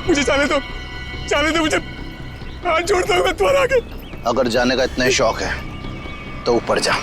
मुझे जाने दो मुझे, हाथ जोड़ता हूँ मैं तुम्हारे आगे। अगर जाने का इतना ही शौक है तो ऊपर जा।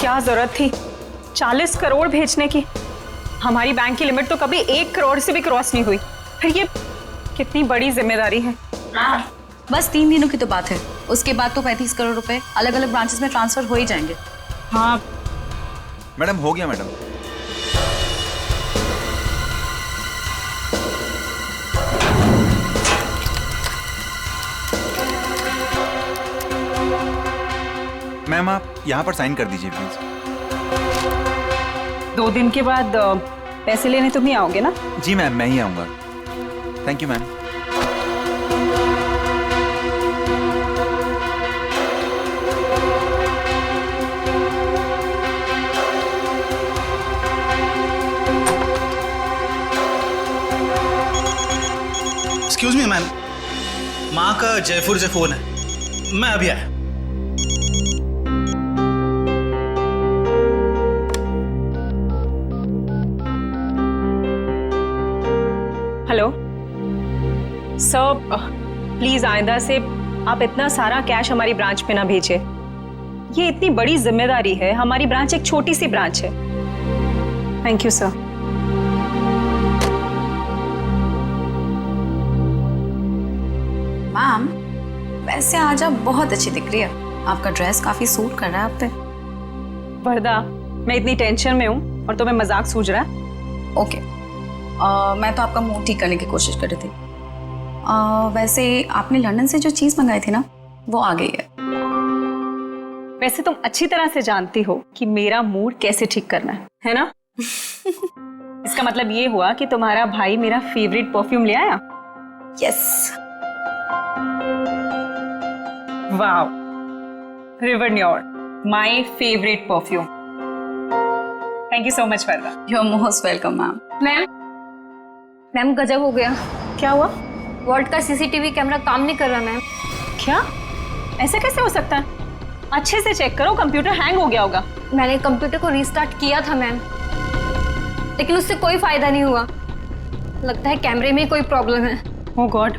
क्या जरूरत थी 40 करोड़ भेजने की? हमारी बैंक की लिमिट तो कभी 1 करोड़ से भी क्रॉस नहीं हुई। फिर ये कितनी बड़ी जिम्मेदारी है। बस 3 दिनों की तो बात है, उसके बाद तो 35 करोड़ रुपए अलग अलग ब्रांचेस में ट्रांसफर हो ही जाएंगे। हाँ मैडम, हो गया मैडम। मैम, आप यहाँ पर साइन कर दीजिए प्लीज। 2 दिन के बाद पैसे लेने तुम ही आओगे ना? जी मैम, मैं ही आऊँगा। Thank you ma'am. Excuse me ma'am, माँ का जयपुर से फोन है, मैं अभी आया। हेलो सर, प्लीज आइंदा से आप इतना सारा कैश हमारी ब्रांच पे ना भेजिए। ये इतनी बड़ी जिम्मेदारी है, हमारी ब्रांच एक छोटी सी ब्रांच है। Thank you sir. मैम, वैसे आज आप बहुत अच्छी दिख रही है, आपका ड्रेस काफी सूट कर रहा है आप पे। वरदा, मैं इतनी टेंशन में हूँ और तुम्हें मजाक सूझ रहा है? ओके, मैं तो आपका मूड ठीक करने की कोशिश कर रही थी। वैसे आपने लंदन से जो चीज मंगाई थी ना, वो आ गई है। वैसे तुम अच्छी तरह से जानती हो कि मेरा मूड कैसे ठीक करना है ना? इसका मतलब ये हुआ कि तुम्हारा भाई मेरा फेवरेट परफ्यूम ले आया? यस। वाओ, रिवर न्योर, my favourite perfume. Thank you so much Varda. You are most welcome ma'am. Ma'am गजब हो गया। क्या हुआ? वॉल्ट का सीसीटीवी कैमरा काम नहीं कर रहा मैम। क्या? ऐसा कैसे हो सकता है? अच्छे से चेक करो, कंप्यूटर हैंग हो गया होगा। मैंने कंप्यूटर को रीस्टार्ट किया था मैम, लेकिन उससे कोई फायदा नहीं हुआ। लगता है कैमरे में कोई प्रॉब्लम है। ओह गॉड,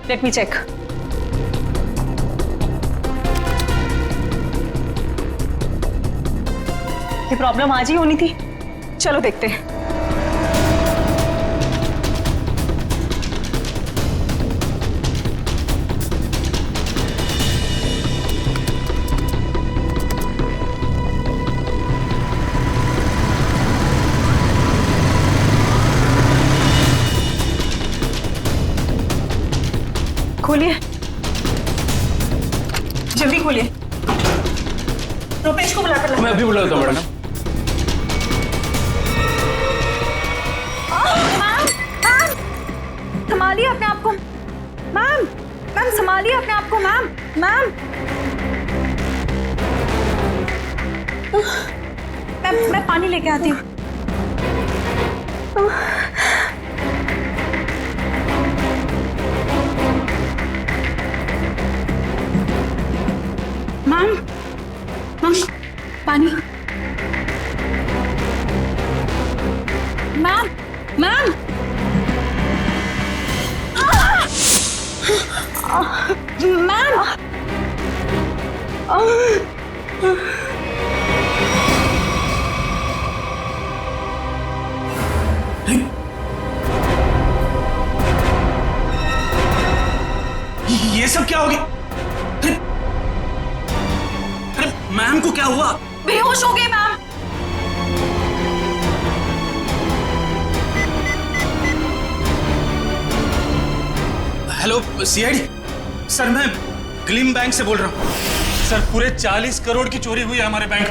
लेट मी चेक। ये प्रॉब्लम आज ही होनी थी। चलो देखते हैं। खोलिए, जल्दी खोलिए। रुपेश को बुलाकर लाओ। मैं अभी बुलाता हूँ मैडम। संभालिए अपने आप को मैम। मैम मैं पानी लेके आती हूँ। मैम मैम पानी। मैम मैम मैम ये सब क्या हो गया? अरे मैम को क्या हुआ? बेहोश हो गए मैम। हेलो सीआईडी सर, मैं ग्लिम बैंक से बोल रहा हूँ। सर पूरे 40 करोड़ की चोरी हुई है हमारे बैंक।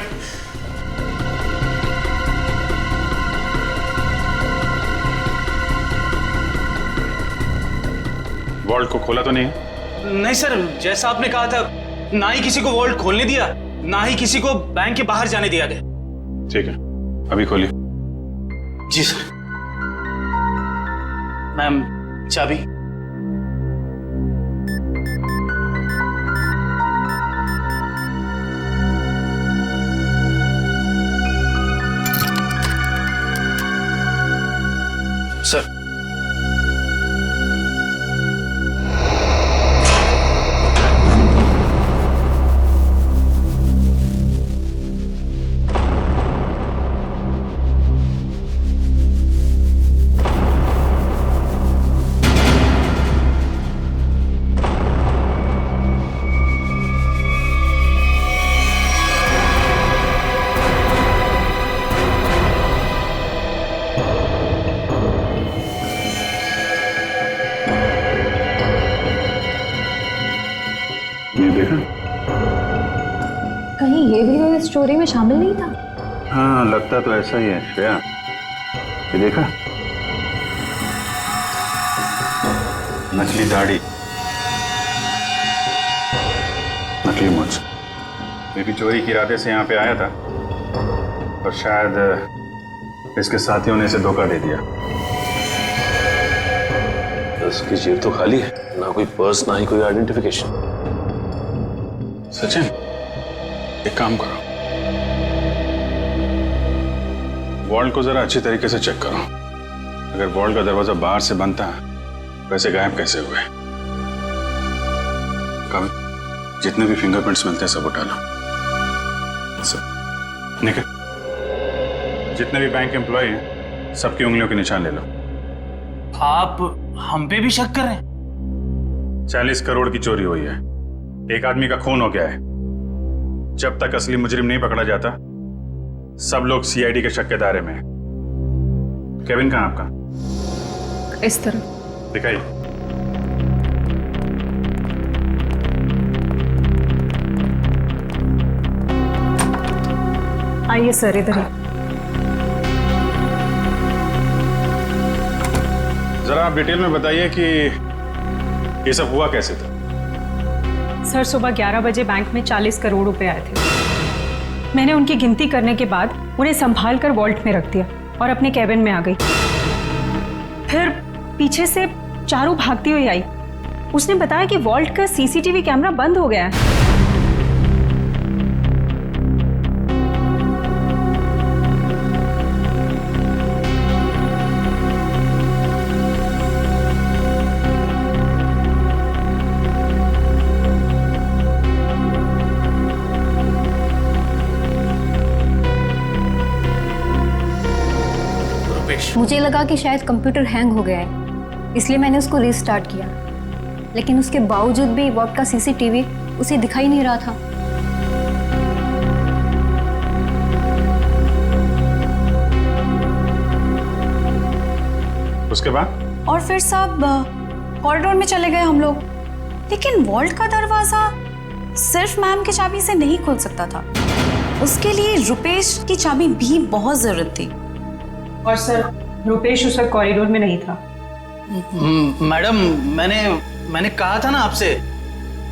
वॉल्ट को खोला तो नहीं है? नहीं सर, जैसा आपने कहा था, ना ही किसी को वॉल्ट खोलने दिया, ना ही किसी को बैंक के बाहर जाने दिया गया। ठीक है, अभी खोलिए। जी सर। मैम चाबी। सर ये देखा? कहीं ये भी इस स्टोरी में शामिल नहीं था? हाँ, लगता तो ऐसा ही है श्रेया। ये देखा? नकली दाढ़ी, नकली मूंछ। ये भी चोरी के इरादे से यहाँ पे आया था, और शायद इसके साथियों ने इसे धोखा दे दिया। उसकी जेब तो खाली है, ना कोई पर्स ना ही कोई आइडेंटिफिकेशन। सचिन, एक काम करो, वॉल्ट को जरा अच्छी तरीके से चेक करो। अगर वॉल्ट का दरवाजा बाहर से बंद था, वैसे गायब कैसे हुए? कभी जितने भी फिंगरप्रिंट्स मिलते हैं सब उठा लो। सब निकल, जितने भी बैंक एम्प्लॉय हैं सबकी उंगलियों के निशान ले लो। आप हम पे भी शक कर रहे हैं? 40 करोड़ की चोरी हुई है, एक आदमी का खून हो गया है। जब तक असली मुजरिम नहीं पकड़ा जाता, सब लोग सीआईडी के शक के दायरे में हैं। केविन कहाँ आपका? इस तरह दिखाइए। आइए सर, इधर ही। जरा आप डिटेल में बताइए कि ये सब हुआ कैसे था? सर सुबह 11 बजे बैंक में 40 करोड़ रुपए आए थे। मैंने उनकी गिनती करने के बाद उन्हें संभाल कर वॉल्ट में रख दिया और अपने कैबिन में आ गई। फिर पीछे से चारू भागती हुई आई। उसने बताया कि वॉल्ट का सीसीटीवी कैमरा बंद हो गया है। मुझे लगा कि शायद कंप्यूटर हैंग हो गया है, इसलिए मैंने उसको रीस्टार्ट किया, लेकिन उसके बावजूद भी वॉल्ट का सीसीटीवी उसे दिखाई नहीं रहा था। उसके बाद? और फिर सब कॉरिडोर में चले गए हम लोग, लेकिन वॉल्ट का दरवाजा सिर्फ मैम की चाबी से नहीं खुल सकता था। उसके लिए रुपेश की चाबी भी बहुत जरूरत थी। और सर रुपेश उस वक्त कॉरिडोर में नहीं था। मैडम, मैंने कहा था ना आपसे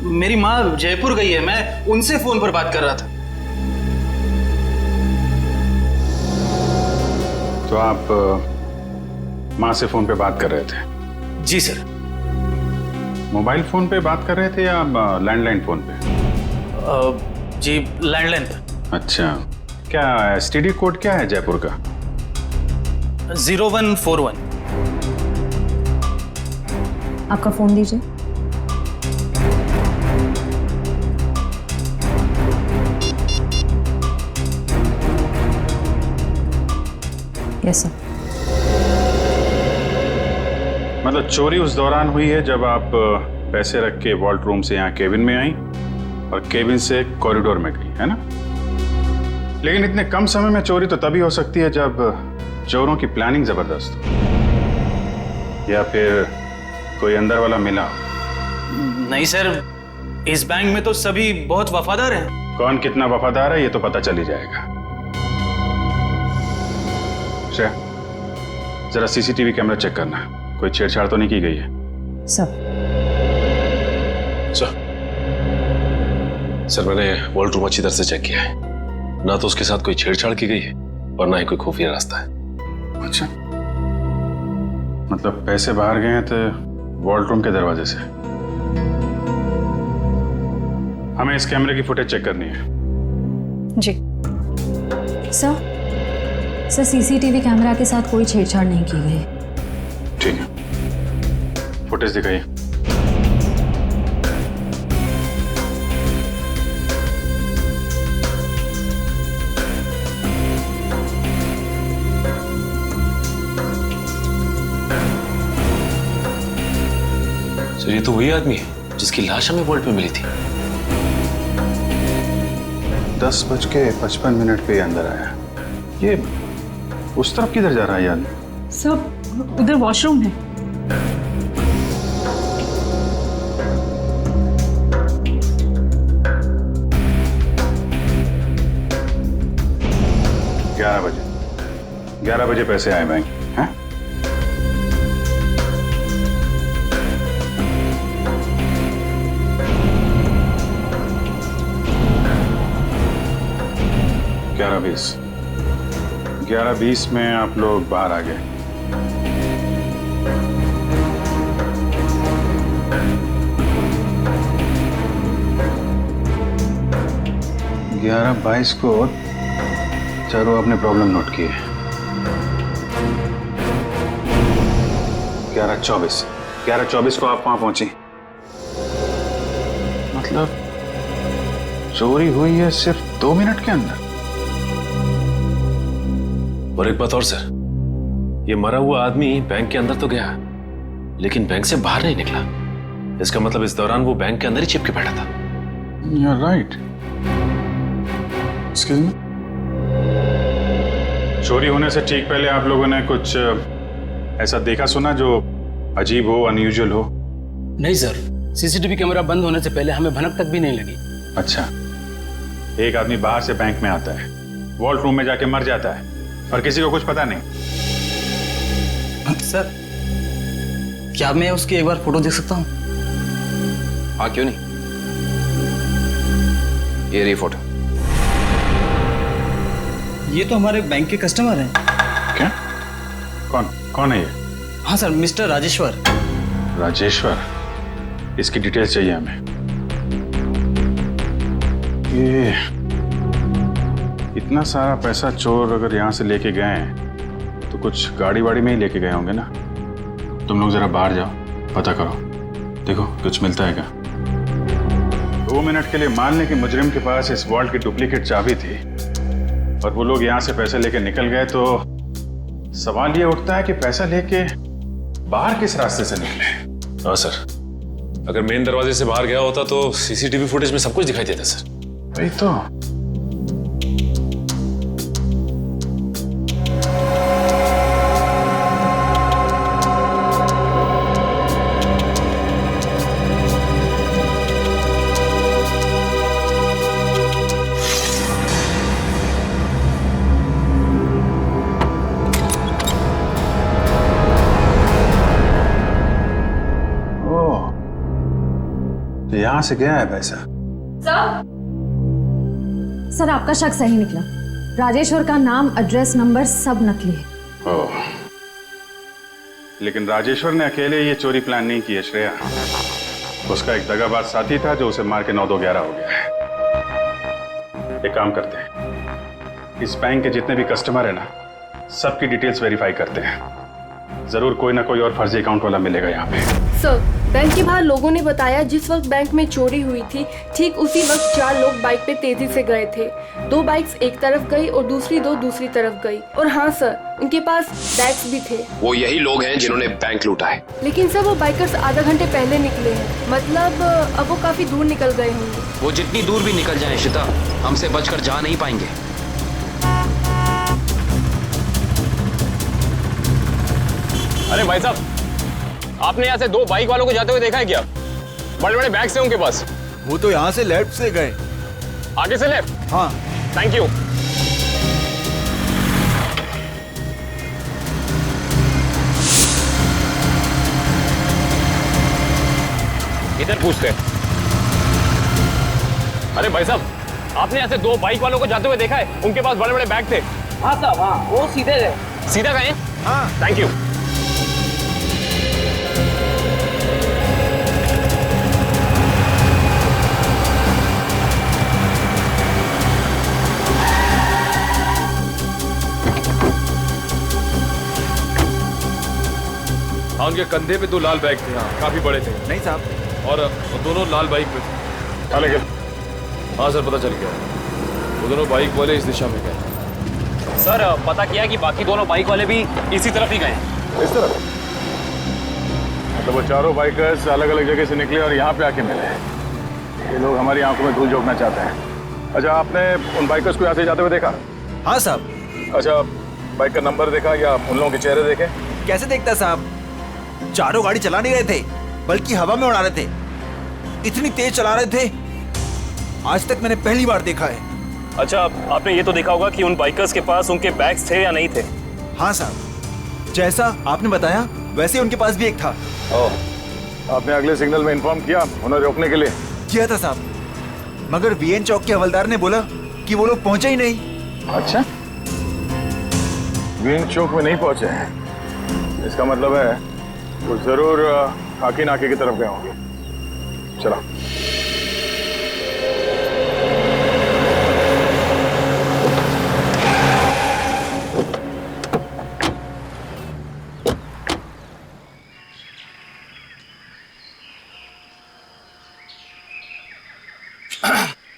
मेरी माँ जयपुर गई है, मैं उनसे फोन पर बात कर रहा था। तो आप माँ से फोन पे बात कर रहे थे? जी सर। मोबाइल फोन पे बात कर रहे थे या लैंडलाइन फोन पे? जी लैंडलाइन पर। अच्छा, क्या एसटीडी कोड क्या है जयपुर का? 0141। आपका फ़ोन दीजिए। Yes sir. मतलब चोरी उस दौरान हुई है जब आप पैसे रख के वॉल्ट रूम से यहाँ केबिन में आई और केबिन से कॉरिडोर में गई, है ना? लेकिन इतने कम समय में चोरी तो तभी हो सकती है जब चोरों की प्लानिंग जबरदस्त हो, या फिर कोई अंदर वाला मिला हो। नहीं सर, इस बैंक में तो सभी बहुत वफादार हैं। कौन कितना वफादार है ये तो पता चल ही जाएगा। श्रेया, जरा सीसीटीवी कैमरा चेक करना, कोई छेड़छाड़ तो नहीं की गई है? सर। सर मैंने वॉल्ट रूम अच्छी तरह से चेक किया है, ना तो उसके साथ कोई छेड़छाड़ की गई है और ना ही कोई खुफिया रास्ता है। अच्छा, मतलब पैसे बाहर गए हैं तो वॉल्ट रूम के दरवाजे से। हमें इस कैमरे की फुटेज चेक करनी है। जी सर सीसीटीवी कैमरा के साथ कोई छेड़छाड़ नहीं की गई। ठीक है, फुटेज दिखाइए। सर ये तो वही आदमी है जिसकी लाश हमें वॉल्ट में मिली थी। 10:55 पे अंदर आया। ये उस तरफ किधर जा रहा है यार? सब उधर वॉशरूम है। बजे 11 बजे पैसे आए बैंक, हैं? ग्यारह 11:20 में आप लोग बाहर आ गए। ग्यारह 22 को चारों अपने प्रॉब्लम नोट किए। 11:24 को आप वहां पहुंची। मतलब चोरी हुई है सिर्फ 2 मिनट के अंदर। और एक बात और सर, ये मरा हुआ आदमी बैंक के अंदर तो गया लेकिन बैंक से बाहर नहीं निकला। इसका मतलब इस दौरान वो बैंक के अंदर ही चिपके बैठा था। You're right. Excuse me? चोरी होने से ठीक पहले आप लोगों ने कुछ ऐसा देखा सुना जो अजीब हो, अनयूजुअल हो? नहीं सर, सीसीटीवी कैमरा बंद होने से पहले हमें भनक तक भी नहीं लगी। अच्छा, एक आदमी बाहर से बैंक में आता है, वॉल्ट रूम में जाके मर जाता है और किसी को कुछ पता नहीं। सर क्या मैं उसकी एक बार फोटो देख सकता हूँ? हाँ क्यों नहीं, ये रही फोटो। ये तो हमारे बैंक के कस्टमर हैं। क्या? कौन है ये? हाँ सर, मिस्टर राजेश्वर। राजेश्वर, इसकी डिटेल्स चाहिए हमें। ये इतना सारा पैसा चोर अगर यहाँ से लेके गए हैं तो कुछ गाड़ी वाड़ी में ही लेके गए होंगे ना। तुम लोग जरा बाहर जाओ, पता करो, देखो कुछ मिलता है क्या। 2 मिनट के लिए मान लें कि मुजरिम के पास इस वॉल्ट की डुप्लीकेट चाबी थी और वो लोग यहाँ से पैसे लेके निकल गए, तो सवाल ये उठता है कि पैसा लेके बाहर किस रास्ते से निकले। हाँ सर, अगर मेन दरवाजे से बाहर गया होता तो सीसीटीवी फुटेज में सब कुछ दिखाई देता सर। वही तो। यहाँ कहाँ से गया है पैसा? सर आपका शक सही निकला। राजेश्वर का नाम, एड्रेस, नंबर सब नकली है। ओह, लेकिन राजेश्वर ने अकेले ये चोरी प्लान नहीं की है श्रेया। उसका एक दगाबाज साथी था जो उसे मार के 9-2-11 हो गया है। एक काम करते हैं, इस बैंक के जितने भी कस्टमर है ना, सबकी डिटेल्स वेरीफाई करते हैं। जरूर कोई ना कोई और फर्जी अकाउंट वाला मिलेगा यहाँ पे। सर, बैंक के बाहर लोगों ने बताया जिस वक्त बैंक में चोरी हुई थी ठीक उसी वक्त 4 लोग बाइक पे तेजी से गए थे। 2 बाइक्स एक तरफ गई और दूसरी 2 दूसरी तरफ गई। और हाँ सर, उनके पास बैग्स भी थे। वो यही लोग हैं जिन्होंने बैंक लूटा है। लेकिन सर वो बाइकर्स आधा घंटे पहले निकले हैं, मतलब अब वो काफी दूर निकल गए होंगे। वो जितनी दूर भी निकल जाएं शिता, हमसे बचकर जा नहीं पाएंगे। अरे भाई साहब, आपने यहाँ से 2 बाइक वालों को जाते हुए देखा है क्या? बड़े बड़े बैग्स हैं उनके पास। वो तो यहाँ से लेफ्ट से गए। आगे से लेफ्ट? हाँ। Thank you. इधर पूछते हैं। अरे भाई साहब, आपने यहाँ से 2 बाइक वालों को जाते हुए देखा है? उनके पास बड़े बड़े बैग थे। हाँ साहब, हाँ वो सीधे गए। सीधा गए? हाँ। Thank you. हाँ, उनके कंधे पे 2 लाल बैग थे। हाँ, काफी बड़े थे। नहीं साहब। और वो दोनों लाल बाइक पे थे। चले गए? हाँ सर, पता चल गया। वो दोनों बाइक वाले इस दिशा में गए। सर, पता किया कि बाकी दोनों बाइक वाले भी इसी तरफ ही गए हैं। इस तरफ? मतलब वो चारों बाइकर्स अलग अलग जगह से निकले और यहाँ पे आके मिले। ये लोग हमारी आंखों में धूल झोंकना चाहते हैं। अच्छा, आपने उन बाइकर्स को यहाँ से जाते हुए देखा? हाँ साहब। अच्छा, बाइक का नंबर देखा या उन लोगों के चेहरे देखे? कैसे देखता साहब, चारों गाड़ी चला नहीं रहे थे, बल्कि हवा में उड़ा रहे थे। इतनी तेज चला रहे थे, आज तक मैंने पहली बार देखा है। अच्छा, आपने ये तो देखा होगा कि उन बाइकर्स के पास उनके बैग्स थे या नहीं थे? हाँ साहब, जैसा आपने बताया वैसे ही उनके पास भी एक था। ओह, आपने अगले सिग्नल में इन्फॉर्म किया उन्हें रोकने के लिए? किया था साहब, मगर वीएन चौक के हवलदार ने बोला कि वो लोग पहुंचे ही नहीं। अच्छा, वीएन चौक में नहीं पहुंचे हैं, इसका मतलब है वो जरूर खाकी नाके की तरफ गए होंगे। चलो।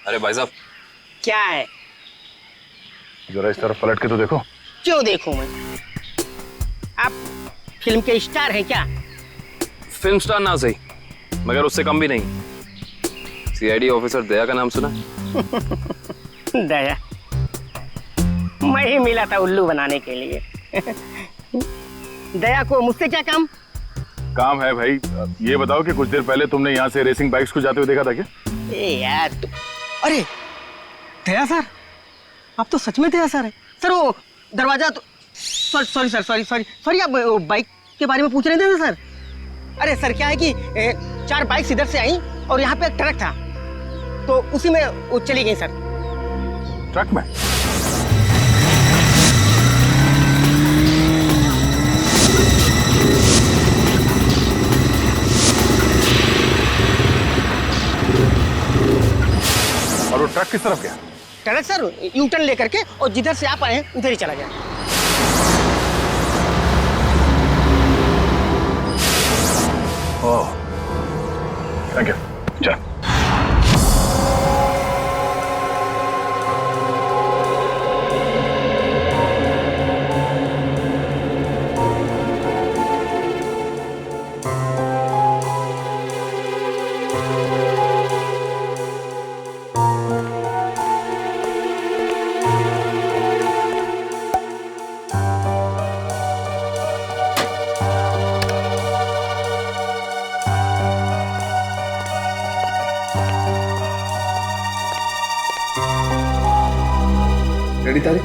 अरे भाई साहब, क्या है? जरा इस तरफ पलट के तो देखो। क्यों देखूं मैं? आप फिल्म के स्टार हैं क्या? फिल्म स्टार ना सही, मगर उससे कम भी नहीं। सीआईडी ऑफिसर दया का नाम सुना? दया? मैं ही मिला था उल्लू बनाने के लिए। दया को मुझसे क्या काम? काम है भाई। ये बताओ कि कुछ देर पहले तुमने यहाँ से रेसिंग बाइक्स को जाते हुए देखा था क्या? ए यार अरे दया सर, आप तो सच में दया सर है। सर वो दरवाजा तो सॉरी सर, सॉरी आप बाइक के बारे में पूछ रहे थे ना सर? अरे सर, क्या है कि 4 बाइक्स इधर से आई और यहाँ पे एक ट्रक था, तो उसी में वो चली गई सर। ट्रक में? और वो ट्रक किस तरफ गया? ट्रक सर यू टर्न लेकर के और जिधर से आप आए हैं उधर ही चला गया। ओह, थैंक यू। चल। रेडी तारीख?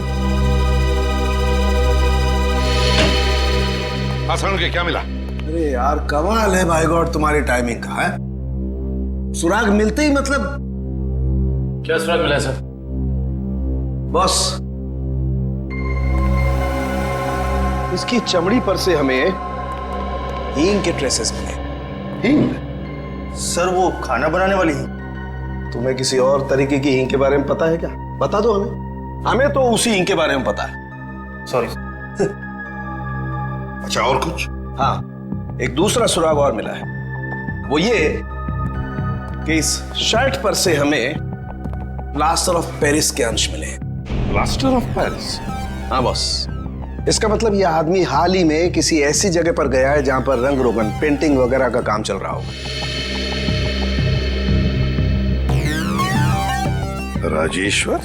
हाँ, सर, के क्या मिला? अरे यार, कमाल है भाई गॉड तुम्हारी टाइमिंग का है। सुराग मिलते ही मतलब क्या सुराग मिला है सर? बॉस, इसकी चमड़ी पर से हमें हींग के ट्रेसेस मिले। हींग? सर वो खाना बनाने वाली हींग। तुम्हें किसी और तरीके की हींग के बारे में पता है क्या? बता दो हमें। हमें तो उसी हींग के बारे में पता है। सॉरी। अच्छा, और कुछ? हाँ, एक दूसरा सुराग और मिला है। वो ये कि इस शर्ट पर से हमें प्लास्टर ऑफ पेरिस के अंश मिले। Plaster of Paris? हाँ बॉस, इसका मतलब यह आदमी हाल ही में किसी ऐसी जगह पर गया है जहां पर रंग रोगन, पेंटिंग वगैरह का काम चल रहा होगा। राजेश्वर,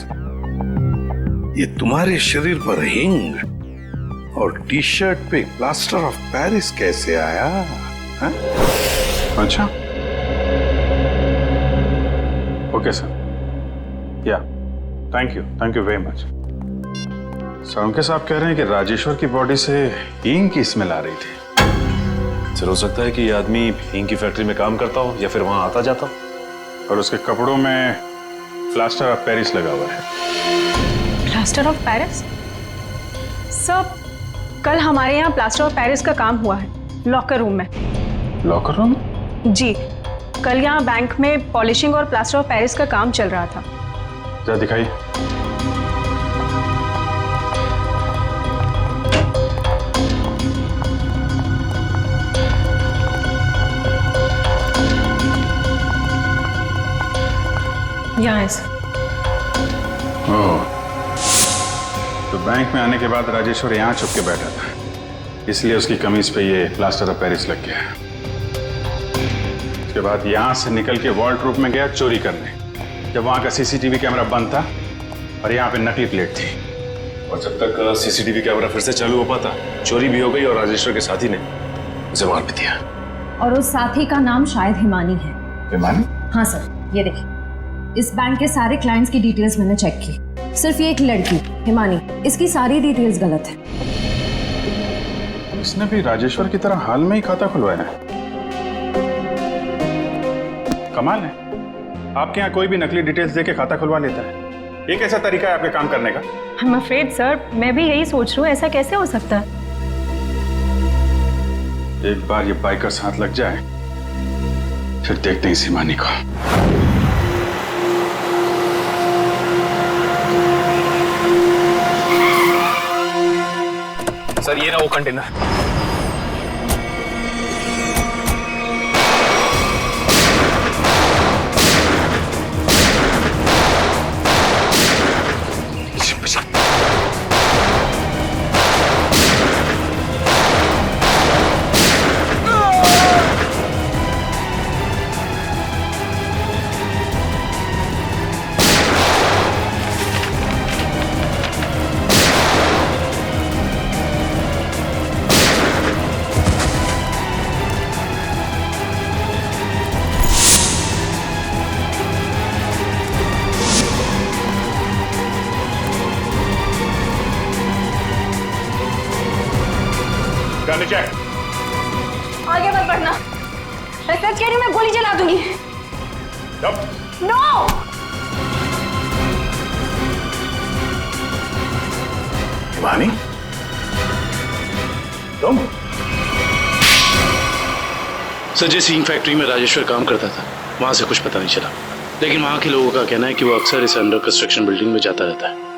ये तुम्हारे शरीर पर हिंग और टी शर्ट पे प्लास्टर ऑफ पेरिस कैसे आया? हा? अच्छा, ओके सर, या thank you very much. Sir साहब कह रहे हैं कि राजेश्वर की बॉडी से हींग की स्मेल आ रही थी। सर हो सकता है कि ये आदमी हींग की फैक्ट्री में काम करता हो या फिर वहां आता जाता हो। और उसके कपड़ों में प्लास्टर ऑफ पेरिस लगा हुआ है। Plaster of Paris? सर, कल हमारे यहाँ प्लास्टर ऑफ पेरिस का काम हुआ है लॉकर रूम में। Locker room? जी, कल यहाँ बैंक में पॉलिशिंग और प्लास्टर ऑफ पेरिस का काम चल रहा था। जरा दिखाइए। यहाँ है सर। ओह, तो बैंक में आने के बाद राजेश्वर यहाँ छुप के बैठा था, इसलिए उसकी कमीज पे ये प्लास्टर ऑफ पेरिस लग गया। उसके बाद यहाँ से निकल के वॉल्ट रूप में गया चोरी करने, जब वहाँ का सीसीटीवी कैमरा बंद था और यहाँ पे नकली प्लेट थी। और जब तक सीसीटीवी कैमरा फिर से चालू हो पाता, चोरी भी हो गई और राजेश्वर के साथी ने उसे मार भी दिया। और उस साथी का नाम शायद हिमानी है। हिमानी? हाँ सर, ये देखिए, इस बैंक के सारे क्लाइंट्स की डिटेल्स मैंने चेक की। सिर्फ ये एक लड़की हिमानी, इसकी सारी डिटेल्स गलत है। इसने भी राजेश्वर की तरह हाल में ही खाता खुलवाया है। कमाल है, आपके यहाँ कोई भी नकली डिटेल्स देके खाता खुलवा लेता है। ये कैसा तरीका है आपके काम करने का? I'm afraid सर, मैं भी यही सोच रही हूँ, ऐसा कैसे हो सकता है? एक बार ये बाइकर्स हाथ लग जाए, फिर देखते हैं इस हिमानी को। सर ये ना वो कंटेनर। नीचे आगे मत बढ़ना, मैं सच कह रही हूँ, मैं गोली चला दूंगी। नो! हिमानी, तुम? सर, जिस हींग फैक्ट्री में राजेश्वर काम करता था, वहां से कुछ पता नहीं चला, लेकिन वहां के लोगों का कहना है कि वो अक्सर इस अंडर कंस्ट्रक्शन बिल्डिंग में जाता रहता है।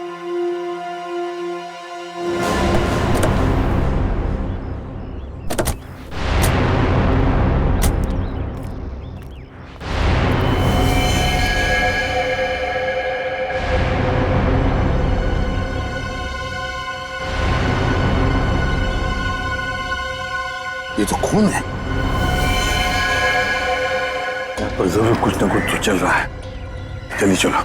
ये तो खून है। यहाँ पर जरूर कुछ ना कुछ तो चल रहा है। चलिए चलो।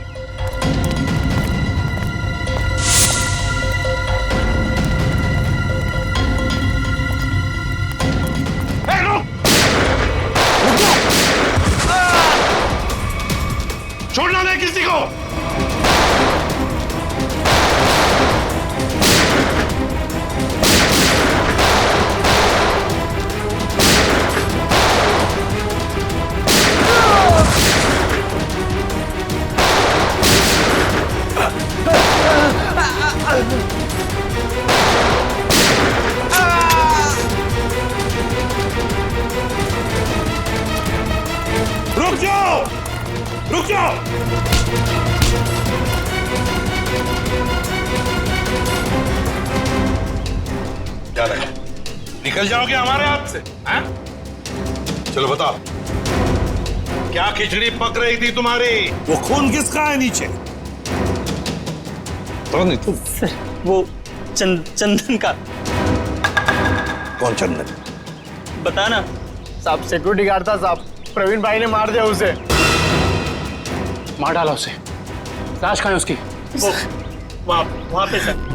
छोड़ना नहीं किसी को। क्या लगा निकल जाओगे हमारे हाथ से? हैं? चलो बताओ, क्या खिचड़ी पक रही थी तुम्हारी? वो खून किसका है नीचे? तो नहीं तुम? सर वो चंदन का। कौन चंदन? बताना साहब। सिक्योरिटी गार्ड था साहब, प्रवीण भाई ने मार दिया उसे। मार डाला उसे? लाश कहाँ है उसकी? वो वहां पे सर।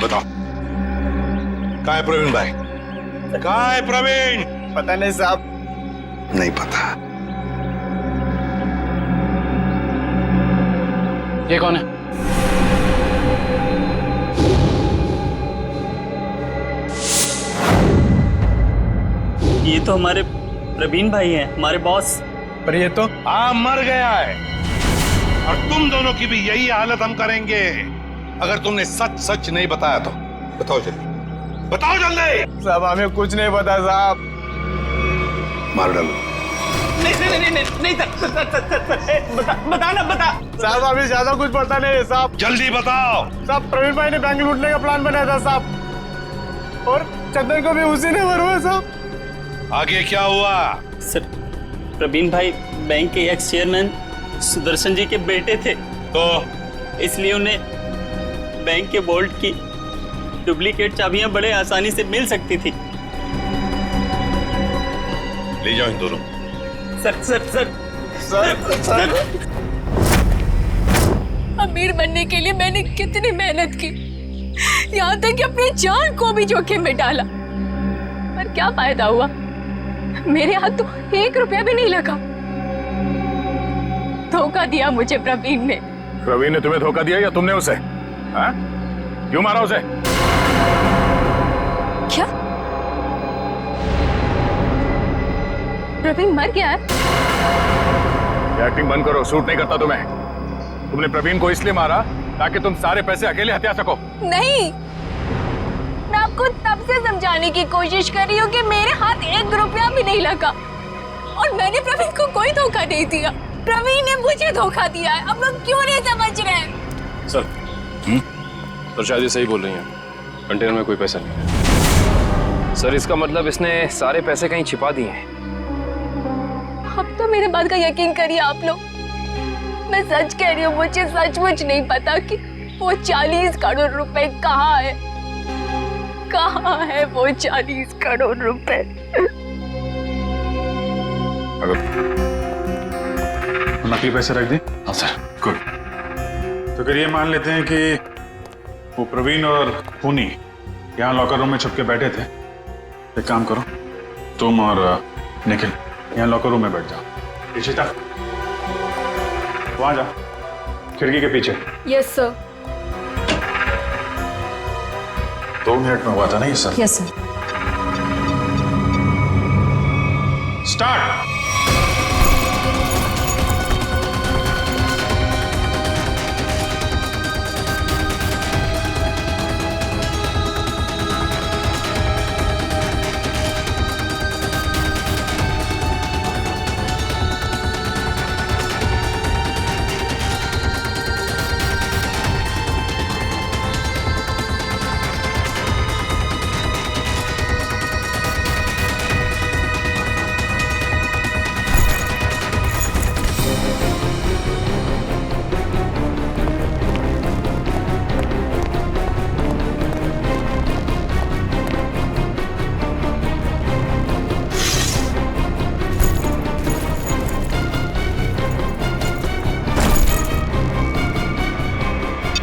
बताओ, कहाँ है प्रवीण भाई? कहाँ है प्रवीण? पता नहीं साहब। नहीं पता। ये कौन है? ये तो हमारे प्रवीण भाई हैं, हमारे बॉस। पर ये तो मर गया है। और तुम दोनों की भी यही हालत हम करेंगे अगर तुमने सच सच नहीं बताया तो। बताओ जल्दी, बताओ जल्दी। साहब हमें कुछ नहीं पता साहब। मार डालो। नहीं बता साहब, हमें ज्यादा कुछ पता नहीं है साहब। जल्दी बताओ साहब, प्रवीण भाई ने बैंक लूटने का प्लान बनाया था साहब, और चंदन को भी उसी ने मरवाया साहब। आगे क्या हुआ? सर, प्रवीण भाई बैंक के एक्स चेयरमैन सुदर्शन जी के बेटे थे, तो इसलिए उन्हें बैंक के वॉल्ट की डुप्लीकेट चाबियां बड़े आसानी से मिल सकती थी। ले जाओ इन दोनों। सर अमीर बनने के लिए मैंने कितनी मेहनत की, यहाँ तक कि अपनी जान को भी जोखिम में डाला, पर क्या फायदा हुआ? मेरे हाथ तो 1 रुपया भी नहीं लगा। धोखा दिया मुझे प्रवीण ने। प्रवीण ने तुम्हें धोखा दिया या तुमने उसे? हाँ? क्यों मारा उसे? क्या प्रवीण मर गया है? एक्टिंग बंद करो, सूट नहीं करता तुम्हें। तुमने प्रवीण को इसलिए मारा ताकि तुम सारे पैसे अकेले हथिया सको। नहीं, मैं आपको तब से समझाने की कोशिश कर रही हूँ कि मेरे हाथ 1 रुपया भी नहीं लगा और मैंने प्रवीण को कोई धोखा नहीं दिया। प्रवीण ने मुझे धोखा दिया है। अब लोग क्यों नहीं समझ रहे हैं? सर शायद ये सही बोल रही हैं। कंटेनर में कोई पैसा नहीं है सर। इसका मतलब इसने सारे पैसे कहीं छिपा दिए हैं। अब तो मेरे बात का यकीन करिए आप लोग, मैं सच कह रही हूँ। मुझे सचमुच नहीं पता कि वो 40 करोड़ रुपए कहाँ है। कहाँ है वो 40 करोड़ रुपए? नकली पैसे रख दी? हाँ सर। गुड। तो फिर ये मान लेते हैं कि वो प्रवीण और खूनी यहाँ लॉकर रूम में छुप के बैठे थे। एक काम करो, तुम और निखिल यहाँ लॉकर रूम में बैठ जाओ। इशिता वहां जाओ, खिड़की के पीछे। Yes sir. 2 मिनट में हुआ था ना ये सब? Yes sir. स्टार्ट।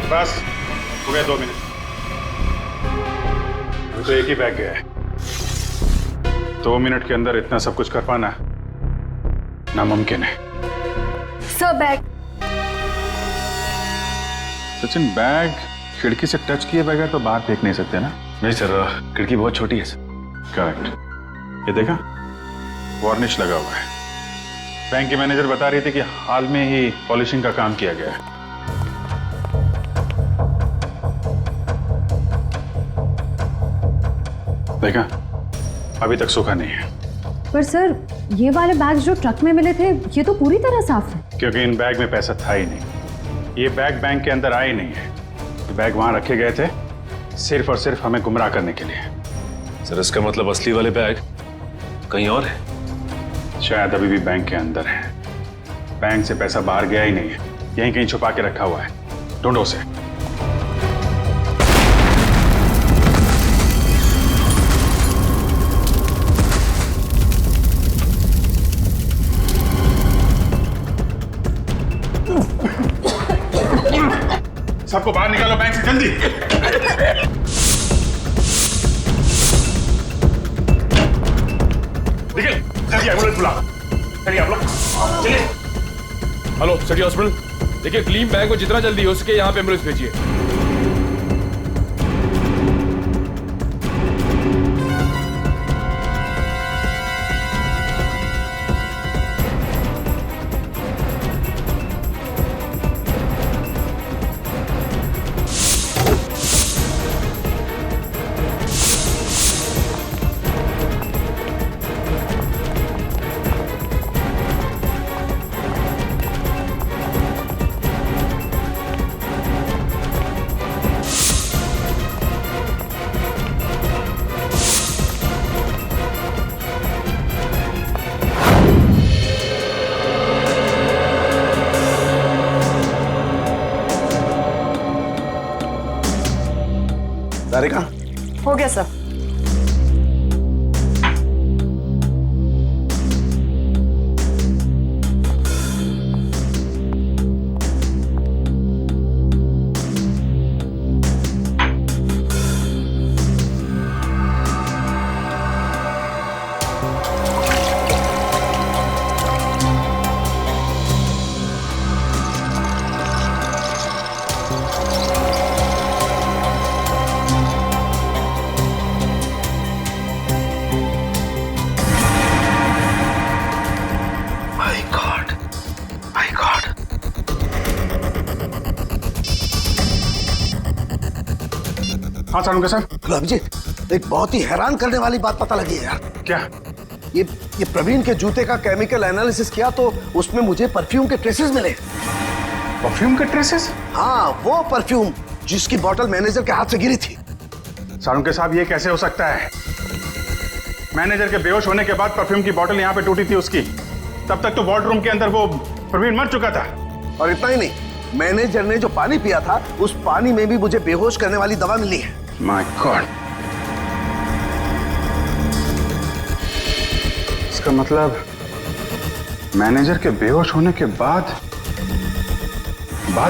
बस हो गए 2 मिनट। अभी तो एक ही बैग गया है। 2 मिनट के अंदर इतना सब कुछ कर पाना नामुमकिन है। Sir bag. सचिन, बैग खिड़की से टच किए बगैर तो बाहर फेंक नहीं सकते ना? नहीं सर, खिड़की बहुत छोटी है सर। करेक्ट। ये देखा, वार्निश लगा हुआ है। बैंक की मैनेजर बता रही थी कि हाल में ही पॉलिशिंग का काम किया गया है। देखा, अभी तक सूखा नहीं है। पर सर ये वाले बैग जो ट्रक में मिले थे ये तो पूरी तरह साफ है। क्योंकि इन बैग में पैसा था ही नहीं। ये बैग बैंक के अंदर आए नहीं है। ये बैग वहां रखे गए थे सिर्फ और सिर्फ हमें गुमराह करने के लिए। सर इसका मतलब असली वाले बैग कहीं और है? शायद अभी भी बैंक के अंदर है। बैंक से पैसा बाहर गया ही नहीं है, यहीं कहीं छुपा के रखा हुआ है। ढूंढो उसे। सबको बाहर निकालो बैंक से, जल्दी। देखिए, जल्दी एम्बुलेंस बुला। चलिए आप लोग, चलिए। हेलो सिटी हॉस्पिटल, देखिए क्लीन बैंक को जितना जल्दी हो सके यहाँ पे एम्बुलेंस भेजिए। सारिका, हो गया सर। हाँ सारुंगा सर। अभिजीत, एक बहुत ही हैरान करने वाली बात पता लगी है यार। क्या? ये प्रवीण के जूते का केमिकल एनालिसिस किया तो उसमें मुझे परफ्यूम के ट्रेसेस मिले। परफ्यूम के ट्रेसेस? हाँ, वो परफ्यूम जिसकी बोतल मैनेजर के हाथ से गिरी थी। सारुंगा साहब, ये कैसे हो सकता है? मैनेजर के बेहोश होने के बाद परफ्यूम की बोतल यहाँ पे टूटी थी उसकी। तब तक तो वॉर्ड रूम के अंदर वो प्रवीण मर चुका था। और इतना ही नहीं, मैनेजर ने जो पानी पिया था उस पानी में भी मुझे बेहोश करने वाली दवा मिली है। माय गॉड, इसका मतलब मैनेजर के बेहोश होने के बाद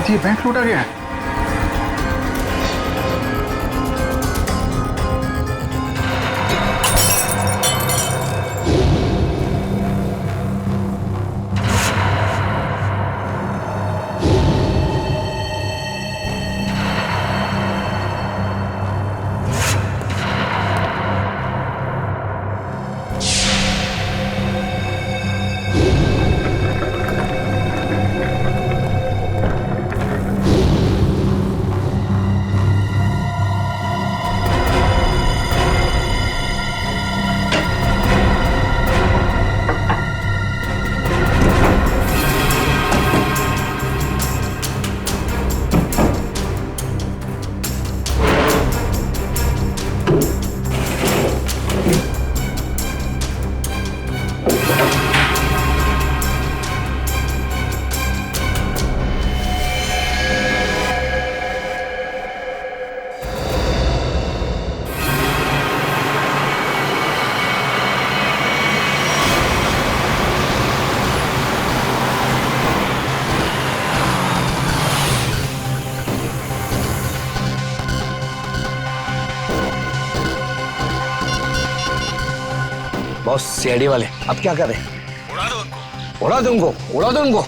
ये बैंक लूटा गया है। बॉस, सीआईडी वाले अब क्या करें? उड़ा दो उनको, उड़ा दो उनको, उड़ा दो उनको।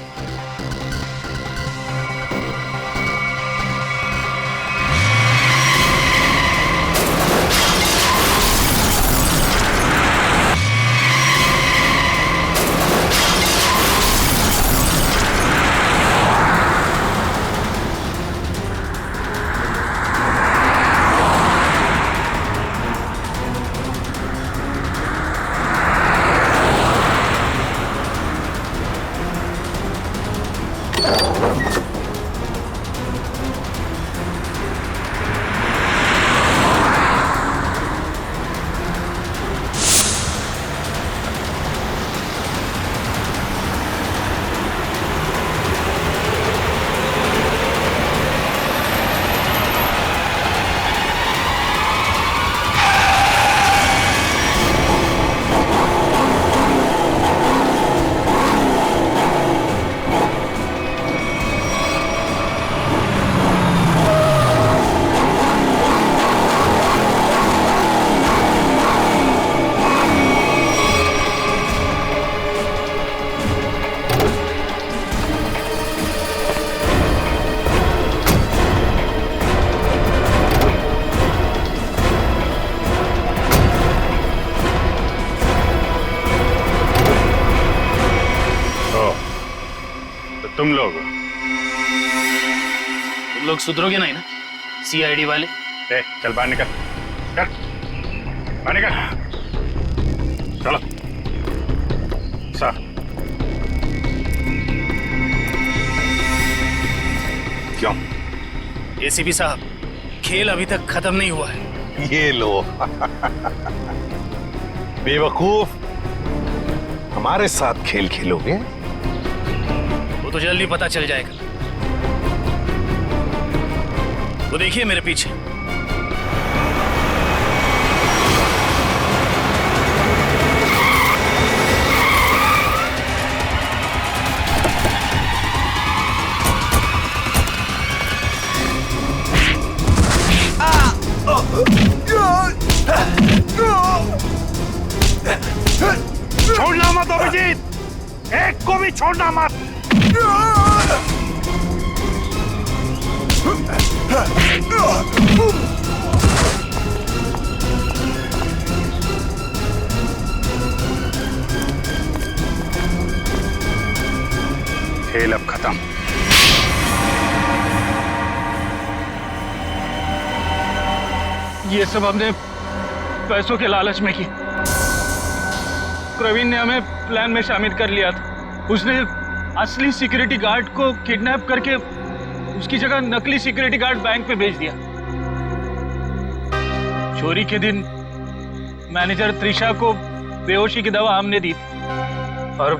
लोग सुधरोगे नहीं ना, सीआईडी वाले? ए, चल बाहर निकल, चल बाहर निकल, चलो सर। क्यों? एसीपी साहब, खेल अभी तक खत्म नहीं हुआ है। ये लो बेवकूफ, हमारे साथ खेल खेलोगे? वो तो जल्दी पता चल जाएगा। वो देखिए मेरे पीछे। छोड़ना मत अभिजीत, एक को भी छोड़ना मत। खेल अब खत्म। ये सब हमने पैसों के लालच में की। प्रवीण ने हमें प्लान में शामिल कर लिया था। उसने असली सिक्योरिटी गार्ड को किडनैप करके उसकी जगह नकली सिक्योरिटी गार्ड बैंक पे भेज दिया। चोरी के दिन मैनेजर त्रिशा को बेहोशी की दवा हमने दी थी और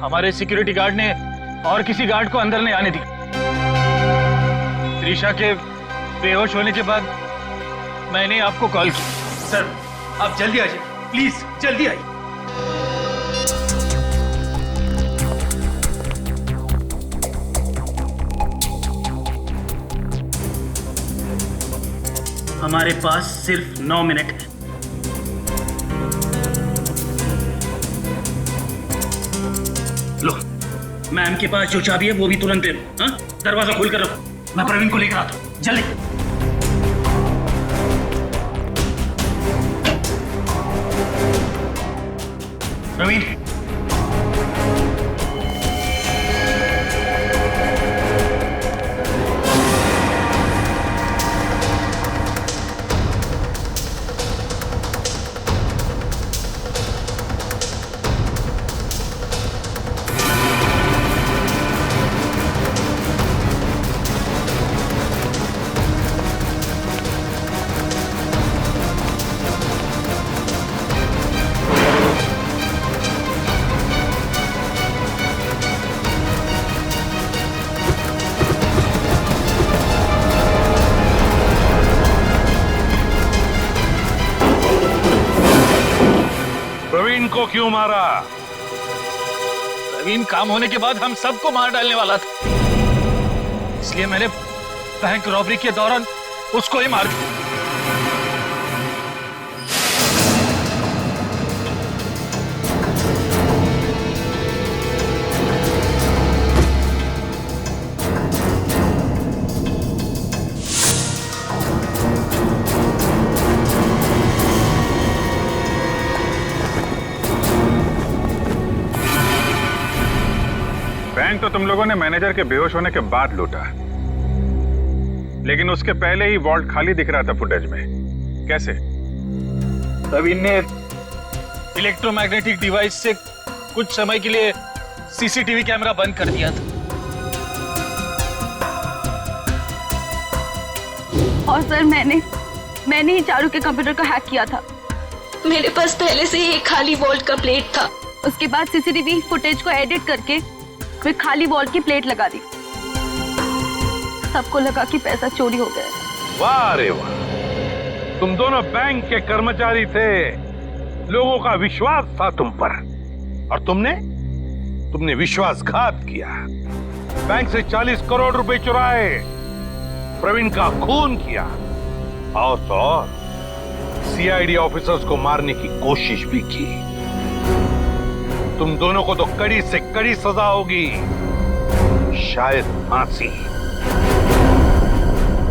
हमारे सिक्योरिटी गार्ड ने और किसी गार्ड को अंदर नहीं आने दी। त्रिशा के बेहोश होने के बाद मैंने आपको कॉल की। सर आप जल्दी आ जाइए, प्लीज जल्दी आइए। हमारे पास सिर्फ 9 मिनट है। लो, मैम के पास जो चाबी है वो भी तुरंत दे दो। हाँ? दरवाजा खोल कर रखो, मैं प्रवीण को लेकर आता हूँ। जल्दी। प्रवीण, प्रवीण को क्यों मारा? प्रवीण काम होने के बाद हम सबको मार डालने वाला था, इसलिए मैंने बैंक रॉबरी के दौरान उसको ही मार दिया। बैंक तो तुम लोगों ने मैनेजर के बेहोश होने के बाद लूटा, लेकिन उसके पहले ही वॉल्ट खाली दिख रहा था फुटेज में। कैसे? प्रवीण ने इलेक्ट्रोमैग्नेटिक डिवाइस से कुछ समय के लिए सीसीटीवी कैमरा बंद कर दिया था। और सर मैंने ही चारू के कंप्यूटर को हैक किया था। मेरे पास पहले से ही एक खाली वॉल्ट का प्लेट था। उसके बाद सीसीटीवी फुटेज को एडिट करके फिर खाली वॉल्ट की प्लेट लगा दी। सबको लगा कि पैसा चोरी हो गया। वाह रे वाह, तुम दोनों बैंक के कर्मचारी थे, लोगों का विश्वास था तुम पर, और तुमने विश्वासघात किया। बैंक से 40 करोड़ रुपए चुराए, प्रवीण का खून किया, और तो और सीआईडी ऑफिसर्स को मारने की कोशिश भी की। तुम दोनों को तो कड़ी से कड़ी सजा होगी, शायद फांसी।